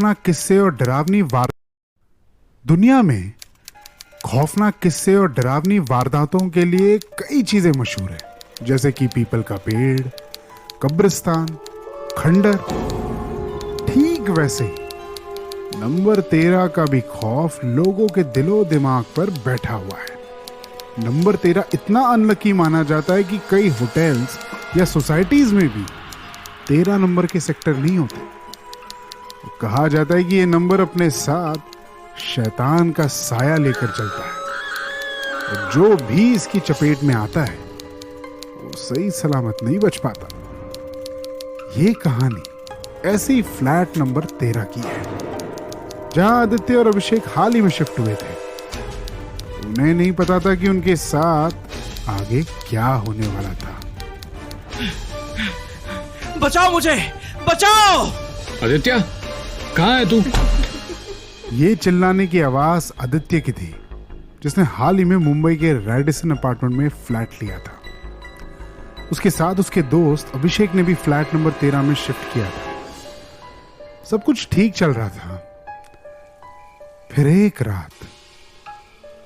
खौफनाक किस्से और डरावनी वार दुनिया में खौफनाक किस्से और डरावनी वारदातों के लिए कई चीजें मशहूर हैं, जैसे कि पीपल का पेड़, कब्रिस्तान, खंडर। ठीक वैसे ही नंबर 13 का भी खौफ लोगों के दिलो दिमाग पर बैठा हुआ है। नंबर 13 इतना अनलकी माना जाता है कि कई होटल्स या सोसाइटीज में भी 13 नंबर के सेक्टर नहीं होते। कहा जाता है कि ये नंबर अपने साथ शैतान का साया लेकर चलता है और जो भी इसकी चपेट में आता है वो सही सलामत नहीं बच पाता। ये कहानी ऐसे ही फ्लैट नंबर 13 की है, जहां आदित्य और अभिषेक हाल ही में शिफ्ट हुए थे। उन्हें नहीं पता था कि उनके साथ आगे क्या होने वाला था। बचाओ मुझे, बचाओ! आदित्य, कहाँ है तू? ये चिल्लाने की आवाज आदित्य की थी, जिसने हाल ही में मुंबई के रेडिसन अपार्टमेंट में फ्लैट लिया था। उसके साथ उसके दोस्त अभिषेक ने भी फ्लैट नंबर 13 में शिफ्ट किया था। सब कुछ ठीक चल रहा था। फिर एक रात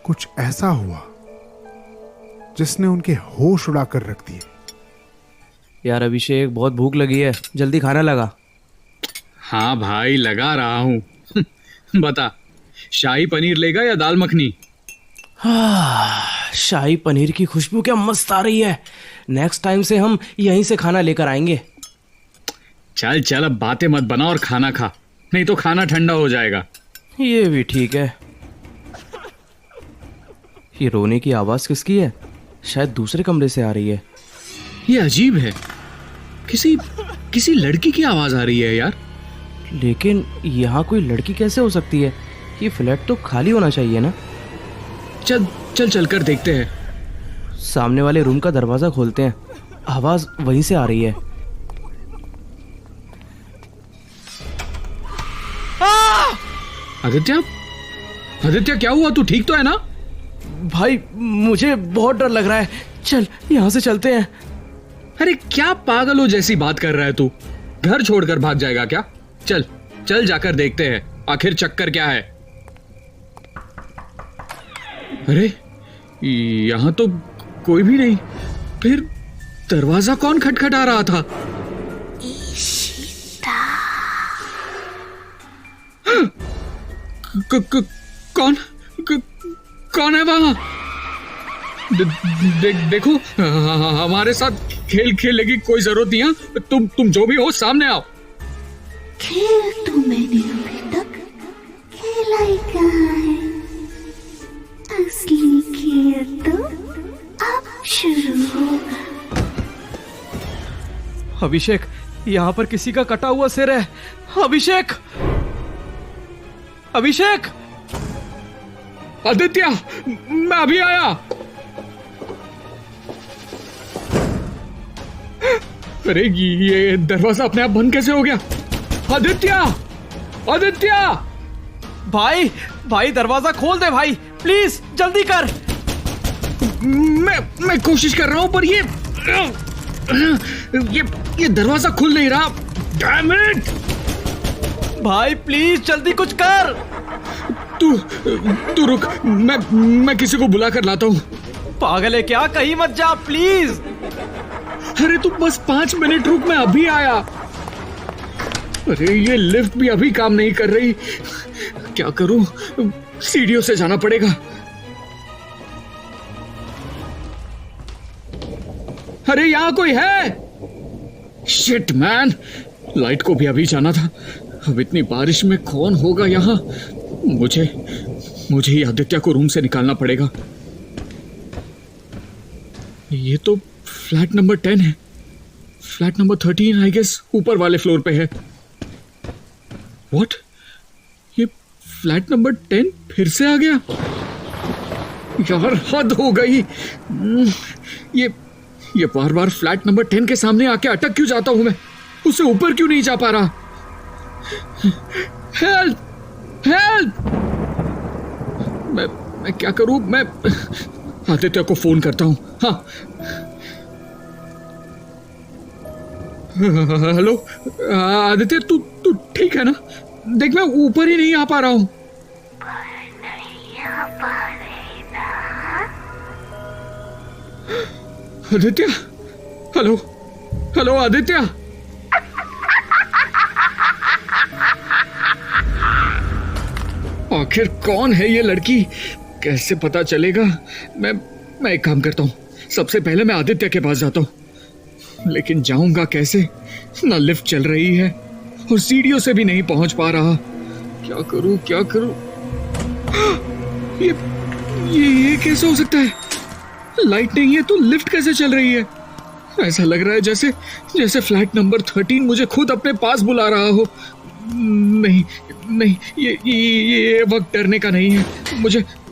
कुछ ऐसा हुआ जिसने उनके होश उड़ाकर रख दिए। यार अभिषेक, बहुत भूख लगी है, जल्दी खाना लगा। हाँ भाई, लगा रहा हूँ। बता, शाही पनीर लेगा या दाल मखनी? शाही पनीर की खुशबू क्या मस्त आ रही है। नेक्स्ट टाइम से हम यहीं से खाना लेकर आएंगे। चल चल, अब बातें मत बना और खाना खा, नहीं तो खाना ठंडा हो जाएगा। ये भी ठीक है। ये रोने की आवाज किसकी है? शायद दूसरे कमरे से आ रही है। ये अजीब है, किसी लड़की की आवाज आ रही है यार। लेकिन यहाँ कोई लड़की कैसे हो सकती है? ये फ्लैट तो खाली होना चाहिए ना। चल चल चल कर देखते हैं। सामने वाले रूम का दरवाजा खोलते हैं, आवाज वहीं से आ रही है। आदित्य, आदित्य क्या हुआ? तू ठीक तो है ना? भाई मुझे बहुत डर लग रहा है, चल यहाँ से चलते हैं। अरे क्या पागलों जैसी बात कर रहा है तू? घर छोड़कर भाग जाएगा क्या? चल चल जाकर देखते हैं आखिर चक्कर क्या है। अरे यहां तो कोई भी नहीं। फिर दरवाजा कौन खटखटा रहा था? कौन है वहां? देखो, हमारे साथ खेल खेलने की कोई जरूरत नहीं है। तुम जो भी हो सामने आओ। खेल तो मैंने अभी तक खेला ही कहाँ है। असली खेल तो अब शुरू होगा। अभिषेक, यहाँ पर किसी का कटा हुआ सिर है। अभिषेक, अभिषेक! आदित्य, मैं अभी आया। अरे ये दरवाजा अपने आप बंद कैसे हो गया? आदित्य, आदित्य! भाई दरवाजा खोल दे भाई, प्लीज जल्दी कर। मैं कोशिश कर रहा हूं, पर ये दरवाजा खुल नहीं रहा। Damn it! भाई प्लीज जल्दी कुछ कर। तू रुक, मैं किसी को बुला कर लाता हूँ। पागल है क्या? कहीं मत जा प्लीज। अरे तू बस 5 मिनट रुक, मैं अभी आया। अरे ये लिफ्ट भी अभी काम नहीं कर रही। क्या करूं? सीढ़ियों से जाना पड़ेगा। अरे यहाँ कोई है? शिट मैन, लाइट को भी अभी जाना था। अब इतनी बारिश में कौन होगा यहाँ? मुझे ही आदित्य को रूम से निकालना पड़ेगा। ये तो फ्लैट नंबर 10 है। फ्लैट नंबर 13 आई गेस ऊपर वाले फ्लोर पे है। व्हाट? ये फ्लैट नंबर 10 फिर से आ गया? यार हद हो गई। ये बार बार फ्लैट नंबर 10 के सामने आके अटक क्यों जाता हूं मैं? उससे ऊपर क्यों नहीं जा पा रहा? हेल्प! हेल्प! मैं क्या करूं? मैं आदित्य को फोन करता हूं। हाँ, हेलो आदित्य, तू ठीक है ना? देख मैं ऊपर ही नहीं आ पा रहा हूँ। Aditya, hello hello Aditya. आखिर कौन है ये लड़की, कैसे पता चलेगा? मैं एक काम करता हूँ, सबसे पहले मैं आदित्य के पास जाता हूँ। लेकिन जाऊंगा कैसे? ना लिफ्ट चल रही है और सीढ़ियों से भी नहीं पहुंच पा रहा। क्या करूं क्या करूं? ये कैसे हो सकता है? लाइट नहीं है तो लिफ्ट कैसे चल रही है? ऐसा लग रहा है जैसे फ्लैट नंबर 13 मुझे खुद अपने पास बुला रहा हो। नहीं नहीं, ये वक्त डरने का नहीं है।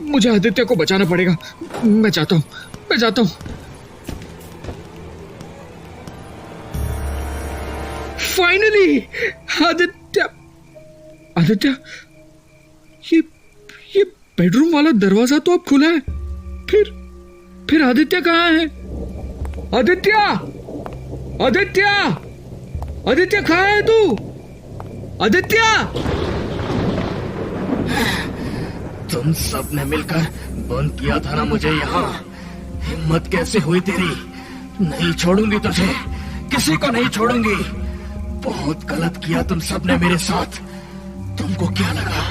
मुझे आदित्य को बचाना पड़ेगा। मैं जाता हूँ। फाइनली आदित्य, ये बेडरूम वाला दरवाजा तो अब खुला है। फिर आदित्य कहाँ है? आदित्य कहाँ है तू? आदित्य! तुम सब ने मिलकर बंद किया था ना मुझे यहाँ। हिम्मत कैसे हुई तेरी? नहीं छोड़ूंगी तुझे, किसी को नहीं छोड़ूंगी। बहुत गलत किया तुम सब ने मेरे साथ। तुमको क्या लगा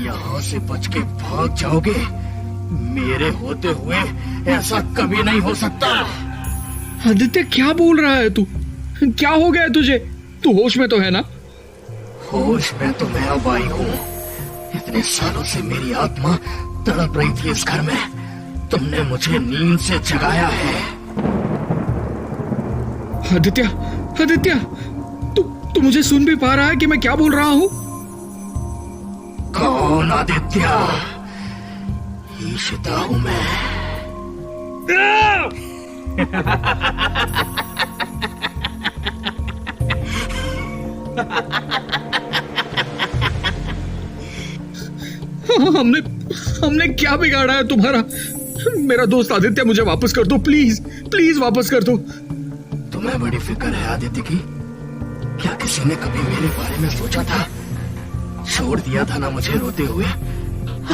यहाँ से बच के भाग जाओगे? मेरे होते हुए ऐसा कभी नहीं हो सकता। आदित्य क्या बोल रहा है तू? क्या हो गया तुझे? तू होश में तो है ना? होश में तो मैं अब आई हूँ। इतने सालों से मेरी आत्मा तड़प रही थी इस घर में। तुमने मुझे नींद से जगाया है। आदित्य, तू मुझे सुन भी पा रहा है कि मैं क्या बोल रहा हूँ? कौन आदित्य? ईशिता हूँ मैं। हमने क्या बिगाड़ा है तुम्हारा? मेरा दोस्त आदित्य, मुझे वापस कर दो प्लीज वापस कर दो। तुम्हें बड़ी फिक्र है आदित्य की? क्या किसी ने कभी मेरे बारे में सोचा था? छोड़ दिया था ना मुझे रोते हुए,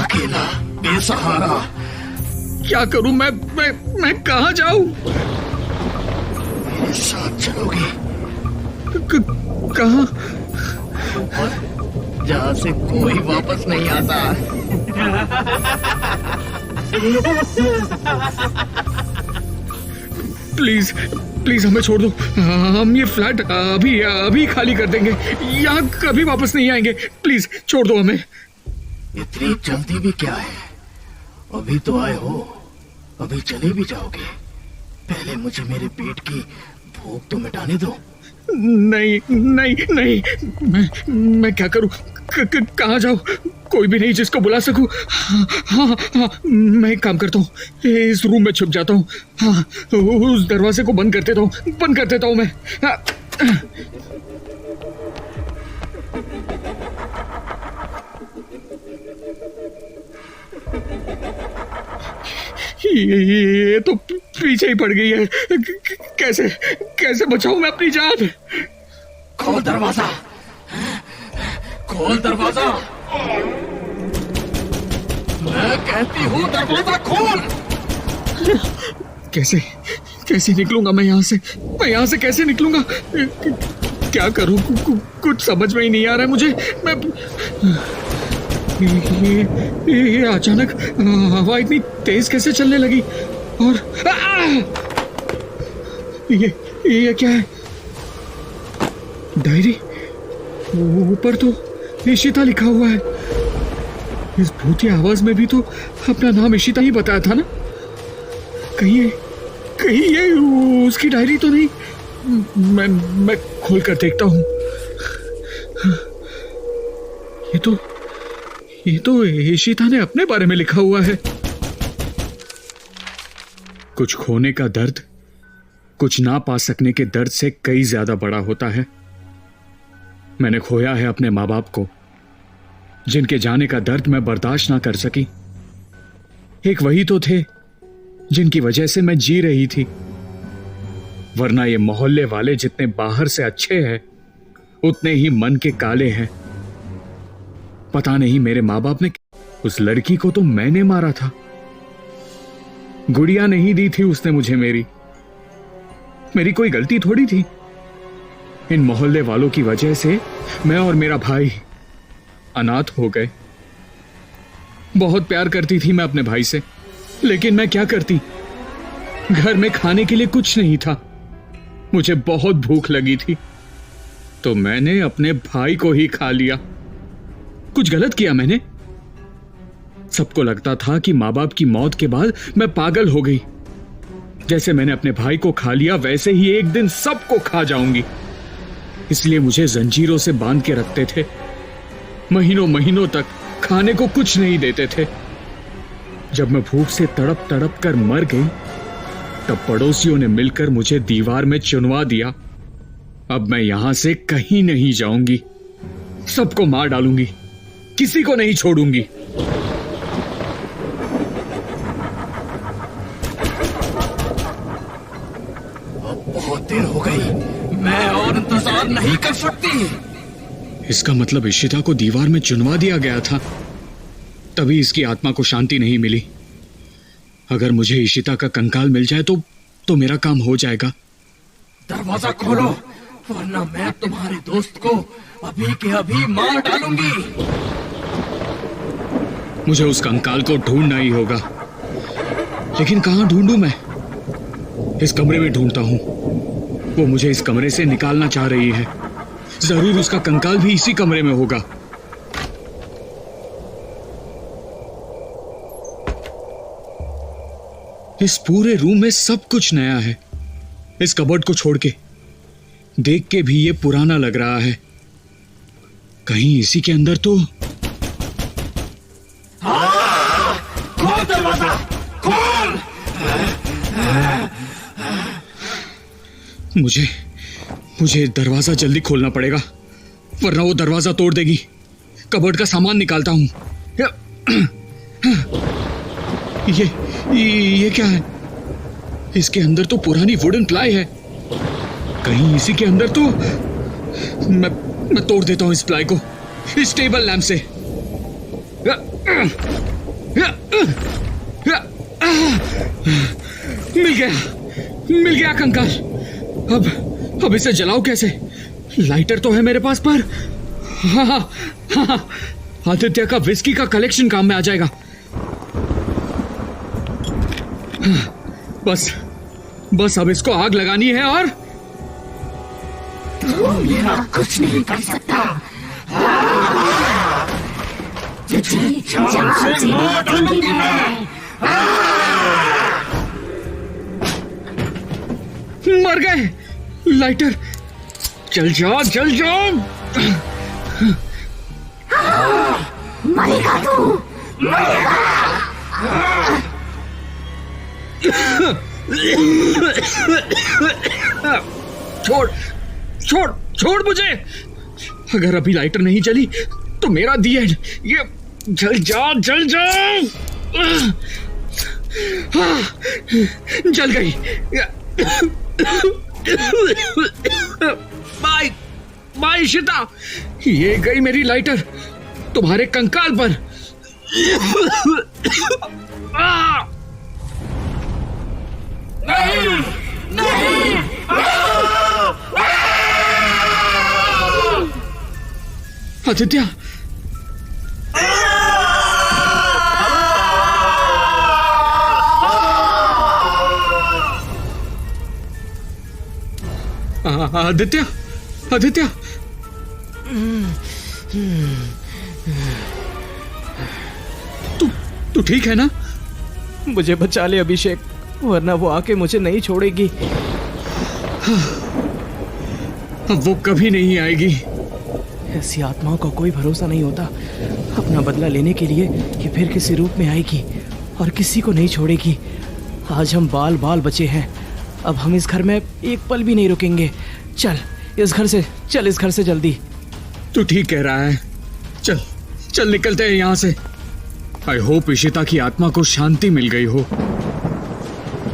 अकेला बेसहारा। क्या करूं मैं कहाँ जाऊं? मेरे साथ चलोगे? कहाँ? जहाँ से कोई वापस नहीं आता। प्लीज हमें छोड़ दो। हम ये फ्लैट अभी खाली कर देंगे। यहाँ कभी वापस नहीं आएंगे। प्लीज छोड़ दो हमें। इतनी जल्दी भी क्या है? अभी तो आए हो, अभी चले भी जाओगे? पहले मुझे मेरे पेट की भूख तो मिटाने दो। नहीं, मैं क्या करूं? कहाँ जाऊं? कोई भी नहीं जिसको बुला सकूं। हाँ, मैं एक काम करता हूँ, इस रूम में छुप जाता हूँ। हाँ, उस दरवाजे को बंद कर देता हूँ मैं। ये तो पीछे ही पड़ गई है। कैसे बचाऊं मैं अपनी जान? खोल दरवाजा, खोल दरवाजा। मैं कहती हूँ दरवाजा खोल। कैसे निकलूंगा मैं यहाँ से कैसे निकलूंगा? क्या करूं? कुछ समझ में ही नहीं आ रहा है मुझे। ये अचानक हवा इतनी तेज कैसे चलने लगी? और ये क्या है? डायरी, ऊपर तो इशिता लिखा हुआ है। इस भूतिया आवाज में भी तो अपना नाम इशिता ही बताया था ना? कहीं ये उसकी डायरी तो नहीं? मैं खोल कर देखता हूँ। ये तो इशिता ने अपने बारे में लिखा हुआ है। कुछ खोने का दर्द कुछ ना पा सकने के दर्द से कई ज्यादा बड़ा होता है। मैंने खोया है अपने माँ बाप को, जिनके जाने का दर्द मैं बर्दाश्त ना कर सकी। एक वही तो थे जिनकी वजह से मैं जी रही थी, वरना ये मोहल्ले वाले जितने बाहर से अच्छे हैं उतने ही मन के काले हैं। पता नहीं मेरे माँ बाप ने, उस लड़की को तो मैंने मारा था। गुड़िया नहीं दी थी उसने मुझे, मेरी कोई गलती थोड़ी थी। इन मोहल्ले वालों की वजह से मैं और मेरा भाई अनाथ हो गए। बहुत प्यार करती थी मैं अपने भाई से, लेकिन मैं क्या करती, घर में खाने के लिए कुछ नहीं था। मुझे बहुत भूख लगी थी तो मैंने अपने भाई को ही खा लिया। कुछ गलत किया मैंने? सबको लगता था कि माँ बाप की मौत के बाद मैं पागल हो गई। जैसे मैंने अपने भाई को खा लिया वैसे ही एक दिन सबको खा जाऊंगी। इसलिए मुझे जंजीरों से बांध के रखते थे। महीनों महीनों तक खाने को कुछ नहीं देते थे। जब मैं भूख से तड़प तड़प कर मर गई तब पड़ोसियों ने मिलकर मुझे दीवार में चुनवा दिया। अब मैं यहां से कहीं नहीं जाऊंगी, सबको मार डालूंगी, किसी को नहीं छोड़ूंगी। बहुत देर हो गई, मैं और इंतजार नहीं कर सकती। इसका मतलब इशिता को दीवार में चुनवा दिया गया था, तभी इसकी आत्मा को शांति नहीं मिली। अगर मुझे इशिता का कंकाल मिल जाए तो मेरा काम हो जाएगा। दरवाजा खोलो वरना मैं तुम्हारे दोस्त को अभी के अभी मार डालूंगी। मुझे उस कंकाल को ढूंढना ही होगा, लेकिन कहां ढूंढूं मैं? इस कमरे में ढूंढता हूं। वो मुझे इस कमरे से निकालना चाह रही है। जरूर उसका कंकाल भी इसी कमरे में होगा। इस पूरे रूम में सब कुछ नया है। इस कबर्ड को छोड़ के देख के भी ये पुराना लग रहा है। कहीं इसी के अंदर तो खोल दरवाजा, खोल। मुझे दरवाजा जल्दी खोलना पड़ेगा वरना वो दरवाजा तोड़ देगी। कबर्ड का सामान निकालता हूं। ये क्या है? इसके अंदर तो पुरानी वुडन प्लाई है। कहीं इसी के अंदर तो मैं तोड़ देता हूं इस प्लाई को इस टेबल लैंप से। मिल गया कंकाल। अब इसे जलाओ कैसे? लाइटर तो है मेरे पास, पर हाँ, आदित्य का विस्की का कलेक्शन काम में आ जाएगा। बस अब इसको आग लगानी है और तू मेरा कुछ नहीं कर सकता। तुझे जान से मार दूंगी मैं। मर गए। लाइटर, जल जाओ। मरेगा तू, मरेगा। छोड़ मुझे। अगर अभी लाइटर नहीं जली तो मेरा दी एंड। ये जल जाओ। जल गई। बाय इशिता, ये गई मेरी लाइटर तुम्हारे कंकाल पर। नहीं। आदित्य, आदित्य, तू ठीक है ना? मुझे बचा ले अभिषेक, वरना वो आके मुझे नहीं छोड़ेगी। अब वो कभी नहीं आएगी। ऐसी आत्माओं का कोई भरोसा नहीं होता। अपना बदला लेने के लिए ये फिर किसी रूप में आएगी और किसी को नहीं छोड़ेगी। आज हम बाल बचे हैं। अब हम इस घर में एक पल भी नहीं रुकेंगे। चल इस घर से जल्दी। तू ठीक कह रहा है। चल निकलते हैं यहाँ से। आई होप इशिता की आत्मा को शांति मिल गई हो।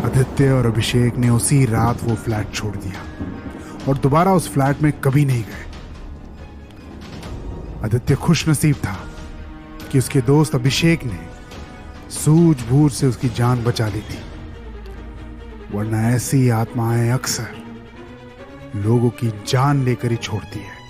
आदित्य और अभिषेक ने उसी रात वो फ्लैट छोड़ दिया और दोबारा उस फ्लैट में कभी नहीं गए। आदित्य खुश नसीब था कि उसके दोस्त अभिषेक ने सूझबूझ से उसकी जान बचा ली थी, वरना ऐसी आत्माएं अक्सर लोगों की जान लेकर ही छोड़ती है।